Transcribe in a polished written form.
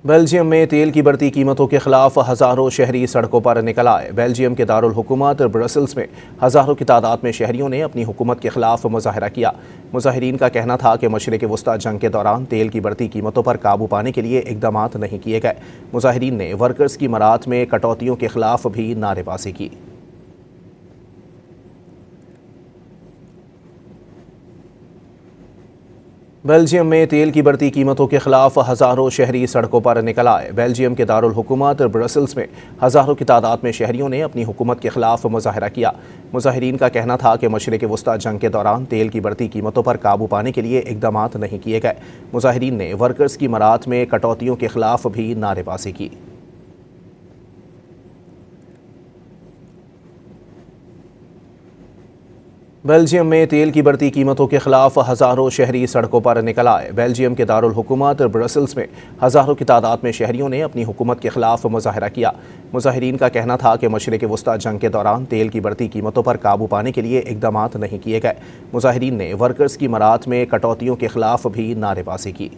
Belgium में तेल की बढ़ती कीमतों के खिलाफ हजारों शहरी सड़कों पर निकल आए। बेल्जियम के दारुल हुकूमत ब्रसल्स में हजारों की तादाद में शहरियों ने अपनी हुकूमत के खिलाफ मुजाहरा किया। मुजाहिरीन का कहना था कि मशरिक वस्ता जंग के दौरान तेल की बढ़ती कीमतों पर काबू पाने के लिए इकदाम नहीं किए गए। मुजाहिरीन ने वर्कर्स की मराहत में कटौतियों के खिलाफ भी नारेबाजी की। बेल्जियम में तेल की बढ़ती कीमतों के खिलाफ हजारों शहरी सड़कों पर निकल आए। बेल्जियम के दारुल हुकूमत ब्रसल्स में हजारों की तादाद में शहरियों ने अपनी हुकूमत के खिलाफ मुजाहरा किया। मुजाहिरीन का कहना था कि मशरिक वस्ता जंग के दौरान तेल की बढ़ती कीमतों पर काबू पाने के लिए इकदाम नहीं किए गए। मुजाहिरीन ने वर्कर्स की मराहत में कटौतियों के खिलाफ भी नारेबाजी की। बेल्जियम में तेल की बढ़ती कीमतों के खिलाफ हजारों शहरी सड़कों पर निकल आए। बेल्जियम के दारुल हुकूमत ब्रसल्स में हजारों की तादाद में शहरियों ने अपनी हुकूमत के खिलाफ मुजाहरा किया। मुजाहिरीन का कहना था कि मशरिक वस्ता जंग के दौरान तेल की बढ़ती कीमतों पर काबू पाने के लिए इकदाम नहीं किए गए। मुजाहिरीन ने वर्कर्स की मराहत में कटौतियों के खिलाफ भी नारेबाजी की।